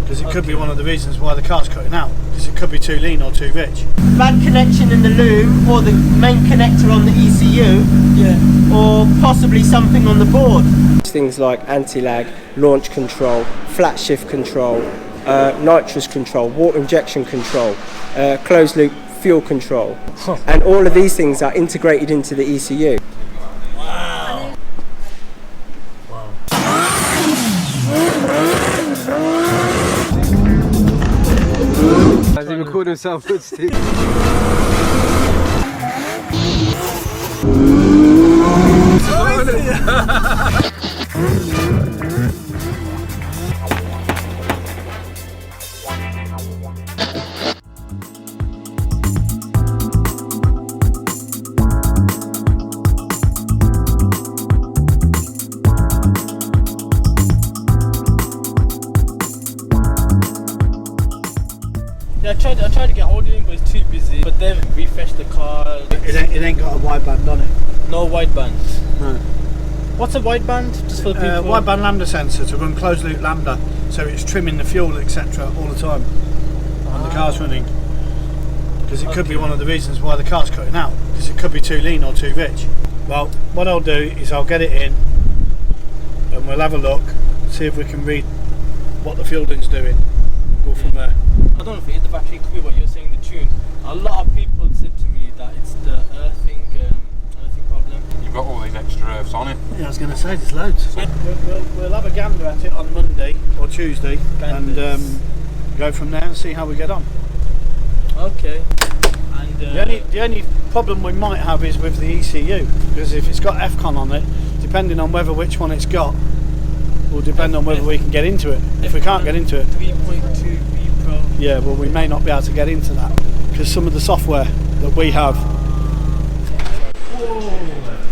because it could be one of the reasons why the car's cutting out, because it could be too lean or too rich. Bad connection in the loom, or the main connector on the ECU, or possibly something on the board. Things like anti-lag, launch control, flat shift control, nitrous control, water injection control, closed loop fuel control, and all of these things are integrated into the ECU. Wow. Has he recorded himself with Steve? I tried to get hold of him, but he's too busy. But then refresh the car. It ain't got a wideband on it. No wideband. No. What's a wideband? Just for the people. Wideband lambda sensor to run closed loop lambda, so it's trimming the fuel, etc. all the time when the car's running. Because it could be one of the reasons why the car's cutting out, because it could be too lean or too rich. Well, what I'll do is I'll get it in and we'll have a look, see if we can read what the fueling's doing. Go from there. I don't know if it is the battery, it could be what you're saying, the tune. A lot of people said to me that it's the earthing problem. You've got all these extra earths on it. Yeah, I was going to say there's loads. We'll have a gander at it on Monday or Tuesday and go from there and see how we get on. Okay. And the only problem we might have is with the ECU, because if it's got FCON on it, depending on which one it's got, will depend on whether we can get into it. If we can't get into it, 3.2 B Pro. Yeah, well, we may not be able to get into that because some of the software that we have.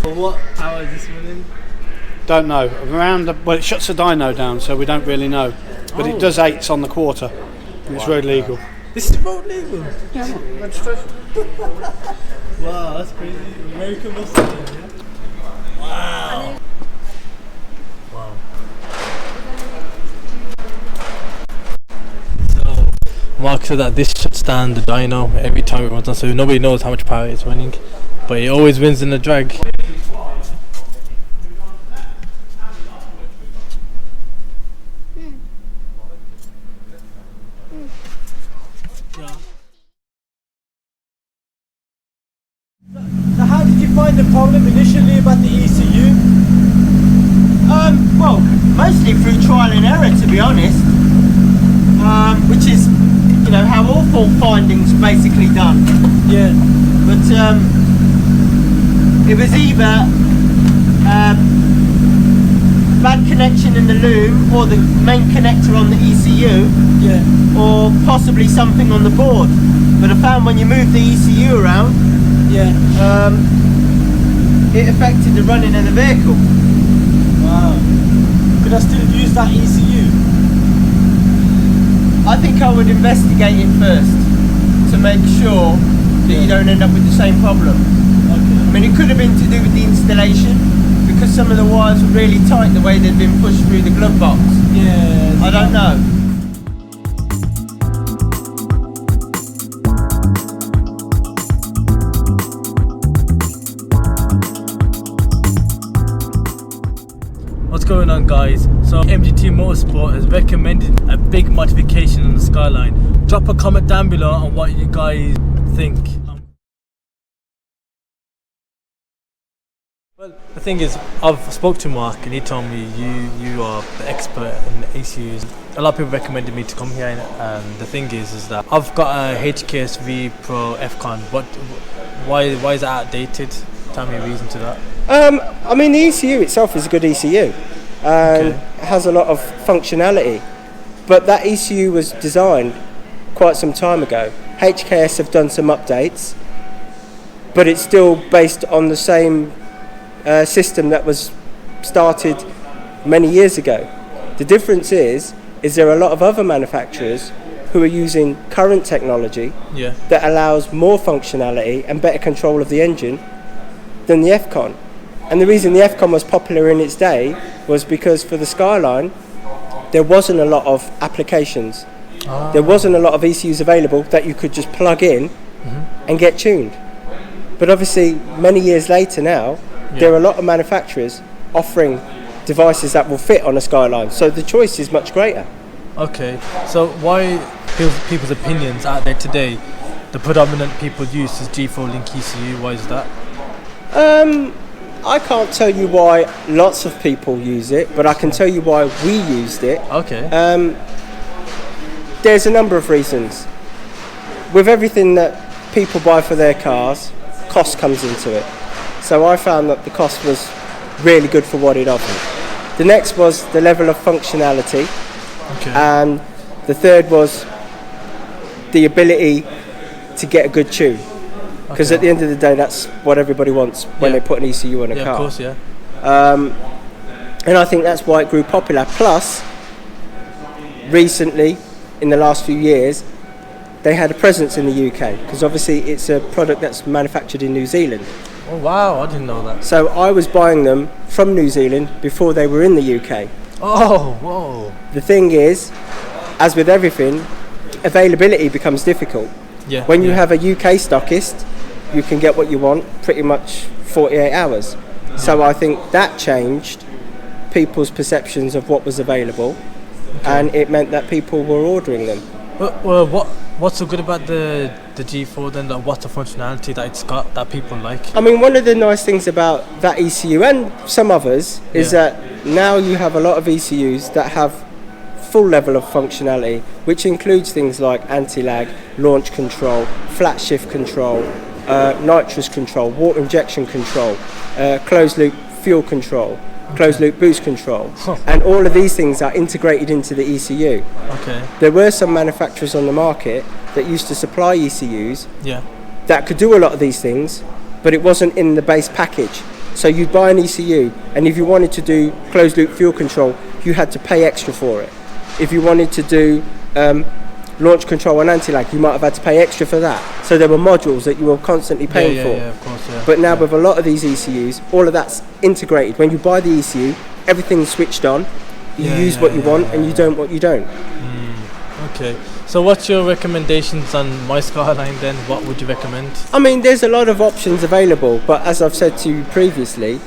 For what power is this running? Don't know. Well, it shuts the dyno down, so we don't really know. But it does 8s on the quarter. And it's road legal. This is road legal? Yeah, registration. Wow, that's crazy. American muscle, yeah? Wow. Wow. So, Mark said that this shuts down the dyno every time it runs on, so nobody knows how much power it's running. But it always wins in the drag. So how did you find the problem initially about the ECU? Well, mostly through trial and error, to be honest. Which is, you know, how all fault findings basically done. Yeah. But it was either bad connection in the loom, or the main connector on the ECU, or possibly something on the board. But I found when you move the ECU around, it affected the running of the vehicle. Wow. Could I still use that ECU? I think I would investigate it first to make sure that you don't end up with the same problem. Okay. I mean, it could have been to do with the installation, because some of the wires were really tight the way they'd been pushed through the glove box. Yeah. I don't know. What's going on, guys? So MGT Motorsport has recommended a big modification on the Skyline. Drop a comment down below on what you guys think. Well, the thing is, I've spoke to Mark and he told me you are the expert in the ECUs. A lot of people recommended me to come here, and the thing is that I've got a HKSV Pro FCON. Why is it outdated? Tell me a reason to that. I mean, the ECU itself is a good ECU. It has a lot of functionality, but that ECU was designed quite some time ago. HKS have done some updates, but it's still based on the same system that was started many years ago. The difference is there are a lot of other manufacturers who are using current technology that allows more functionality and better control of the engine than the FCON. And the reason the FCON was popular in its day was because for the Skyline, there wasn't a lot of applications. There wasn't a lot of ECUs available that you could just plug in and get tuned. But obviously, many years later now, there are a lot of manufacturers offering devices that will fit on a SKYLINE, so the choice is much greater. Okay, so why people's opinions out there today, the predominant people use is G4 Link ECU, why is that? I can't tell you why lots of people use it, but I can tell you why we used it. Okay. There's a number of reasons. With everything that people buy for their cars, cost comes into it. So I found that the cost was really good for what it offered. The next was the level of functionality. Okay. And the third was the ability to get a good tune. Because at the end of the day, that's what everybody wants when they put an ECU on a car. Yeah, of course, yeah. And I think that's why it grew popular. Plus, recently, in the last few years, they had a presence in the UK. Because obviously, it's a product that's manufactured in New Zealand. Oh wow, I didn't know that. So I was buying them from New Zealand before they were in the UK. Oh, whoa. The thing is, as with everything, availability becomes difficult. Yeah. When you have a UK stockist, you can get what you want pretty much 48 hours. So I think that changed people's perceptions of what was available, and it meant that people were ordering them. Well, what's so good about the G4 then? Like, what's the functionality that it's got that people like? I mean, one of the nice things about that ECU and some others is that now you have a lot of ECUs that have full level of functionality, which includes things like anti-lag, launch control, flat shift control, nitrous control, water injection control, closed loop fuel control, closed loop boost control, and all of these things are integrated into the ECU. Okay. There were some manufacturers on the market that used to supply ECUs Yeah. that could do a lot of these things, but it wasn't in the base package. So you'd buy an ECU, and if you wanted to do closed loop fuel control, you had to pay extra for it. If you wanted to do launch control and anti-lag, you might have had to pay extra for that. So there were modules that you were constantly paying for. Yeah, of course, yeah. But now with a lot of these ECUs, all of that's integrated. When you buy the ECU, everything's switched on. You use what you want and you don't what you don't. Okay. So what's your recommendations on my SKYLINE then? What would you recommend? I mean, there's a lot of options available, but as I've said to you previously,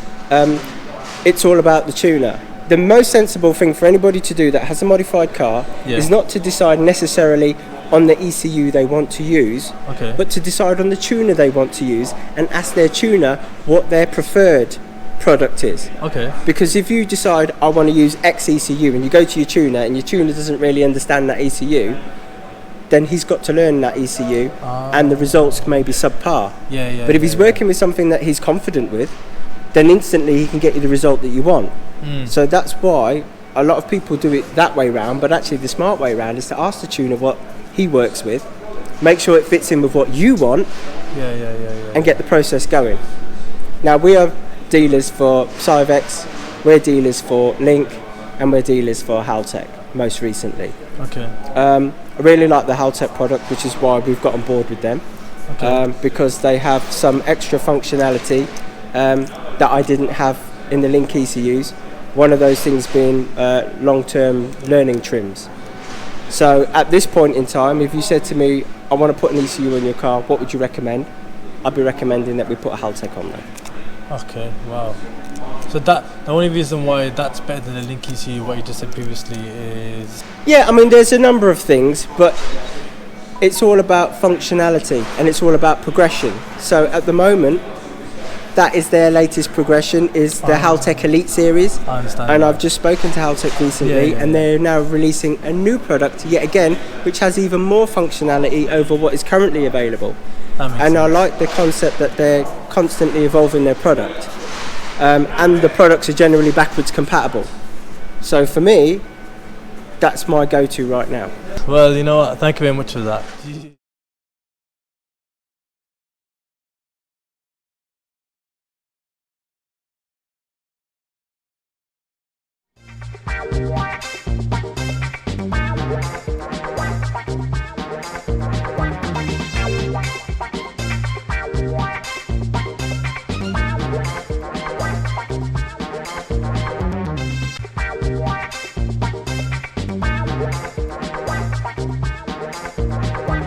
it's all about the tuner. The most sensible thing for anybody to do that has a modified car is not to decide necessarily on the ECU they want to use, but to decide on the tuner they want to use and ask their tuner what their preferred product is. Okay. Because if you decide I want to use X ECU and you go to your tuner and your tuner doesn't really understand that ECU, then he's got to learn that ECU and the results may be subpar. But if he's working with something that he's confident with, then instantly he can get you the result that you want. So that's why a lot of people do it that way round, but actually the smart way round is to ask the tuner what he works with, make sure it fits in with what you want, and get the process going. Now we are dealers for Cyvex, we're dealers for Link, and we're dealers for Haltech most recently. Okay. I really like the Haltech product, which is why we've got on board with them, because they have some extra functionality that I didn't have in the Link ECUs. One of those things being long-term learning trims. So at this point in time, if you said to me, I want to put an ECU in your car, what would you recommend? I'd be recommending that we put a Haltech on there. Okay, wow. So that the only reason why that's better than the Link ECU, what you just said previously, is... Yeah, I mean, there's a number of things, but it's all about functionality and it's all about progression. So at the moment, that is their latest progression, is the Haltech Elite series. I understand. And I've just spoken to Haltech recently, and they're now releasing a new product yet again, which has even more functionality over what is currently available. And I like the concept that they're constantly evolving their product. And the products are generally backwards compatible. So for me, that's my go-to right now. Well, you know what, thank you very much for that.